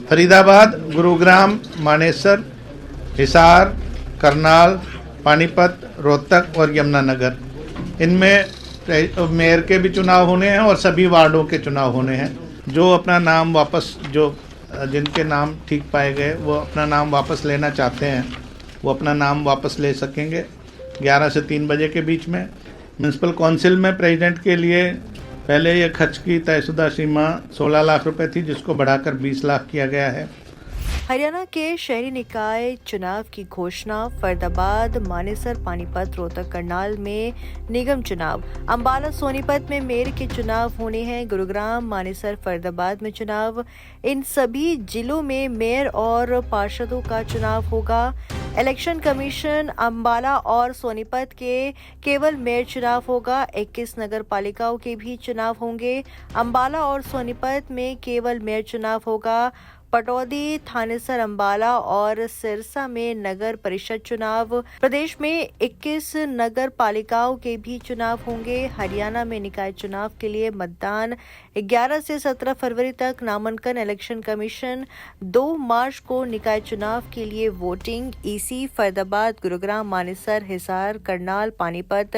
फरीदाबाद, गुरुग्राम, मानेसर, हिसार, करनाल, पानीपत, रोहतक और यमुनानगर, इनमें मेयर के भी चुनाव होने हैं और सभी वार्डों के चुनाव होने हैं। जो अपना नाम वापस जिनके नाम ठीक पाए गए वो अपना नाम वापस लेना चाहते हैं वो अपना नाम वापस ले सकेंगे 11 से 3 बजे के बीच में। म्यूनसिपल काउंसिल में प्रेसिडेंट के लिए पहले ये खर्च की तयशुदा सीमा 16 लाख रुपए थी, जिसको बढ़ाकर 20 लाख किया गया है। हरियाणा के शहरी निकाय चुनाव की घोषणा। फरीदाबाद, मानेसर, पानीपत, रोहतक, करनाल में निगम चुनाव। अंबाला, सोनीपत में मेयर के चुनाव होने हैं। गुरुग्राम, मानेसर, फरीदाबाद में चुनाव। इन सभी जिलों में मेयर और पार्षदों का चुनाव होगा। इलेक्शन कमीशन अंबाला और सोनीपत के केवल मेयर चुनाव होगा। 21 नगर पालिकाओं के भी चुनाव होंगे। अंबाला और सोनीपत में केवल मेयर चुनाव होगा। पटौदी, थानेसर, अंबाला और सिरसा में नगर परिषद चुनाव। प्रदेश में 21 नगर पालिकाओं के भी चुनाव होंगे। हरियाणा में निकाय चुनाव के लिए मतदान 11 से 17 फरवरी तक। नामांकन इलेक्शन कमीशन 2 मार्च को। निकाय चुनाव के लिए वोटिंग ईसी फरीदाबाद, गुरुग्राम, मानेसर, हिसार, करनाल, पानीपत,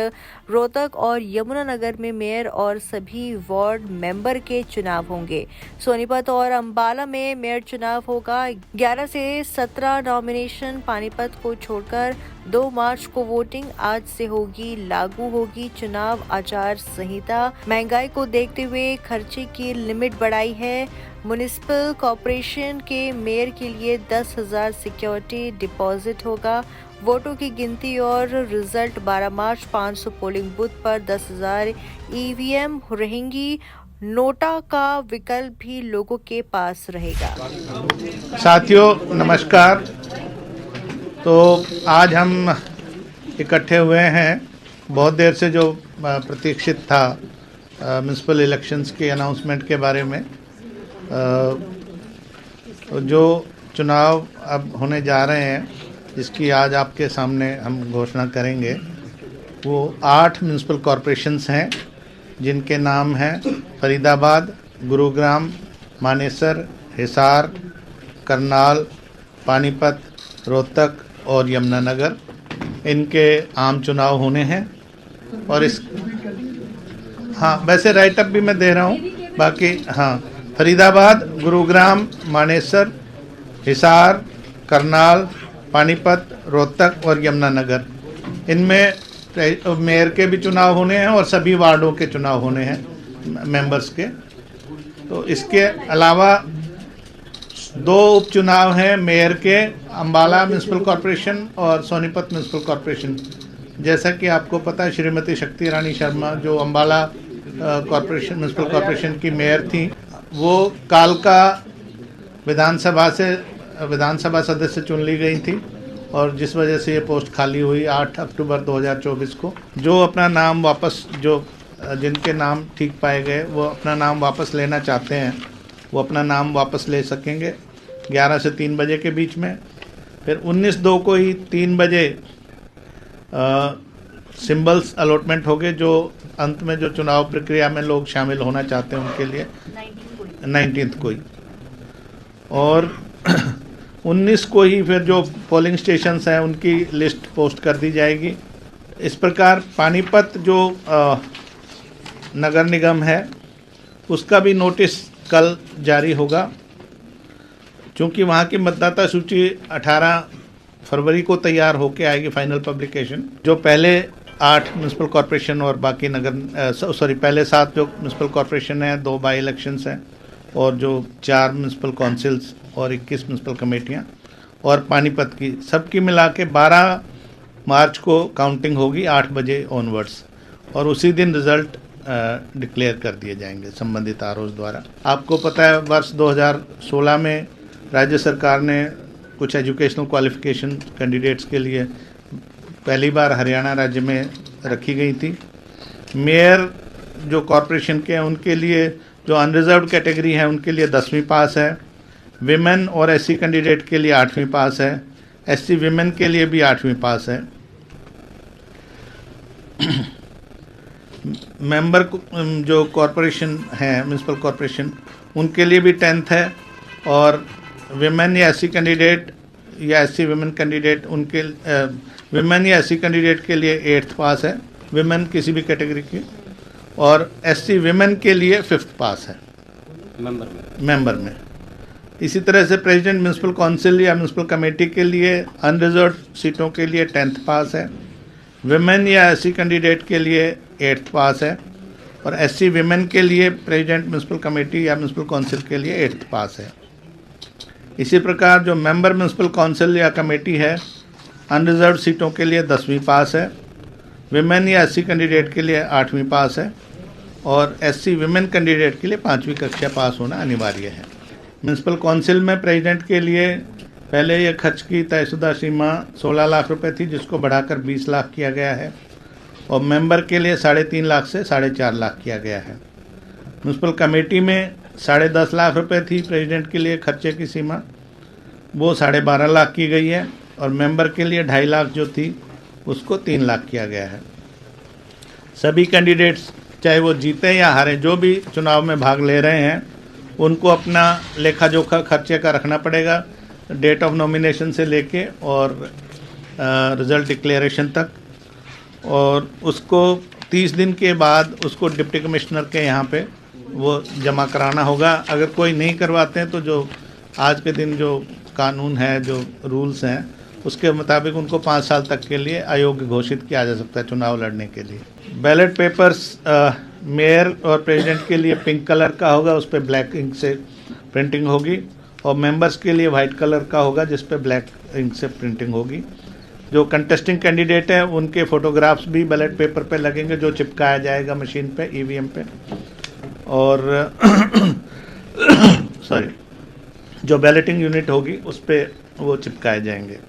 रोहतक और यमुनानगर में मेयर और सभी वार्ड मेंबर के चुनाव होंगे। सोनीपत और अंबाला में मेयर चुनाव होगा। 11 से 17 नॉमिनेशन। पानीपत को छोड़कर 2 मार्च को वोटिंग आज से लागू होगी चुनाव आचार संहिता। महंगाई को देखते हुए खर्चे की लिमिट बढ़ाई है। म्युनिसिपल कॉर्पोरेशन के मेयर के लिए 10,000 सिक्योरिटी डिपॉजिट होगा। वोटों की गिनती और रिजल्ट 12 मार्च। 500 पोलिंग बूथ पर 10,000 ईवीएम रहेंगी। नोटा का विकल्प भी लोगों के पास रहेगा। साथियों नमस्कार। तो आज हम इकट्ठे हुए हैं, बहुत देर से जो प्रतीक्षित था म्यूनसिपल इलेक्शंस के अनाउंसमेंट के बारे में। जो चुनाव अब होने जा रहे हैं जिसकी आज आपके सामने हम घोषणा करेंगे, वो 8 म्यूनसिपल कॉरपोरेशंस हैं जिनके नाम हैं फरीदाबाद, गुरुग्राम, मानेसर, हिसार, करनाल, पानीपत, रोहतक और यमुनानगर। इनके आम चुनाव होने हैं और वैसे राइटअप भी मैं दे रहा हूँ बाकी। फरीदाबाद, गुरुग्राम, मानेसर, हिसार, करनाल, पानीपत, रोहतक और यमुनानगर, इनमें मेयर के भी चुनाव होने हैं और सभी वार्डों के चुनाव होने हैं मेंबर्स के। तो इसके अलावा 2 उपचुनाव हैं मेयर के, अंबाला म्यूनसिपल कॉरपोरेशन और सोनीपत म्यूनसिपल कॉरपोरेशन। जैसा कि आपको पता है, श्रीमती शक्ति रानी शर्मा जो अंबाला कॉरपोरेशन म्यूनसिपल कॉरपोरेशन की मेयर थी, वो कालका विधानसभा सदस्य चुन ली गई थी और जिस वजह से ये पोस्ट खाली हुई 8 अक्टूबर 2024 को। जो अपना नाम वापस जिनके नाम ठीक पाए गए वो अपना नाम वापस लेना चाहते हैं वो अपना नाम वापस ले सकेंगे 11 से 3 बजे के बीच में। फिर 19/2 को ही 3 बजे सिंबल्स अलॉटमेंट हो गए, जो अंत में जो चुनाव प्रक्रिया में लोग शामिल होना चाहते हैं उनके लिए 19th को ही। और 19 को ही फिर जो पोलिंग स्टेशंस हैं उनकी लिस्ट पोस्ट कर दी जाएगी। इस प्रकार पानीपत जो नगर निगम है उसका भी नोटिस कल जारी होगा, क्योंकि वहाँ की मतदाता सूची 18 फरवरी को तैयार होके आएगी, फाइनल पब्लिकेशन। जो पहले 8 म्यूनसिपल कॉरपोरेशन और बाकी पहले 7 जो म्यूनसिपल कॉरपोरेशन है, 2 बाई इलेक्शंस हैं और जो 4 म्यूनसिपल काउंसिल्स और 21 म्यूनसिपल कमेटियाँ और पानीपत की, सबकी मिला के 12 मार्च को काउंटिंग होगी 8 बजे ऑनवर्ड्स, और उसी दिन रिजल्ट डिक्लेयर कर दिए जाएंगे संबंधित आरओज़ द्वारा। आपको पता है वर्ष 2016 में राज्य सरकार ने कुछ एजुकेशनल क्वालिफिकेशन कैंडिडेट्स के लिए पहली बार हरियाणा राज्य में रखी गई थी। मेयर जो कॉरपोरेशन के हैं उनके लिए जो अनरिजर्व्ड कैटेगरी है उनके लिए 10वीं पास है। विमेन और एससी कैंडिडेट के लिए 8वीं पास है। एससी विमेन के लिए भी 8वीं पास है। मेंबर जो कॉरपोरेशन हैं म्यूनसिपल कॉरपोरेशन उनके लिए भी 10th है, और विमेन या एससी कैंडिडेट या एससी विमेन कैंडिडेट उनके विमेन या एससी कैंडिडेट के लिए 8th पास है, विमेन किसी भी कैटेगरी की, और एससी विमेन के लिए 5th पास है मेंबर में। इसी तरह से प्रेसिडेंट म्यूनसिपल काउंसिल या म्यूनसिपल कमेटी के लिए अनरिजर्व सीटों के लिए 10th पास है, विमेन या एससी कैंडिडेट के लिए 8th पास है, और एससी विमेन के लिए प्रेसिडेंट म्यूनसिपल कमेटी या म्यूनसिपल काउंसिल के लिए 8th पास है। इसी प्रकार जो मेंबर म्यूनसिपल काउंसिल या कमेटी है, अनरिजर्व सीटों के लिए 10वीं पास है, विमेन या एससी कैंडिडेट के लिए 8वीं पास है, और एससी विमेन कैंडिडेट के लिए 5वीं कक्षा पास होना अनिवार्य है। म्यूनसिपल काउंसिल में प्रेसिडेंट के लिए पहले ये खर्च की तयशुदा सीमा 16 लाख रुपए थी, जिसको बढ़ाकर 20 लाख किया गया है, और मेंबर के लिए 3.5 लाख से 4.5 लाख किया गया है। म्यूनसिपल कमेटी में 10.5 लाख रुपए थी प्रेसिडेंट के लिए खर्चे की सीमा, वो 12.5 लाख की गई है, और मेंबर के लिए 2.5 लाख जो थी उसको 3 लाख किया गया है। सभी कैंडिडेट्स चाहे वो जीते या हारे, जो भी चुनाव में भाग ले रहे हैं, उनको अपना लेखा जोखा खर्चे का रखना पड़ेगा, डेट ऑफ नॉमिनेशन से लेके और रिजल्ट डिक्लेरेशन तक, और उसको 30 दिन के बाद उसको डिप्टी कमिश्नर के यहाँ पे वो जमा कराना होगा। अगर कोई नहीं करवाते हैं तो जो आज के दिन जो कानून है, जो रूल्स हैं, उसके मुताबिक उनको 5 साल तक के लिए अयोग्य घोषित किया जा सकता है चुनाव लड़ने के लिए। बैलेट पेपर्स मेयर और प्रेसिडेंट के लिए पिंक कलर का होगा, उस पर ब्लैक इंक से प्रिंटिंग होगी, और मेंबर्स के लिए वाइट कलर का होगा जिस पे ब्लैक इंक से प्रिंटिंग होगी। जो कंटेस्टिंग कैंडिडेट हैं उनके फोटोग्राफ्स भी बैलेट पेपर पे लगेंगे, जो चिपकाया जाएगा मशीन पे, ईवीएम पे, और सॉरी जो बैलेटिंग यूनिट होगी उस पे वो चिपकाए जाएंगे।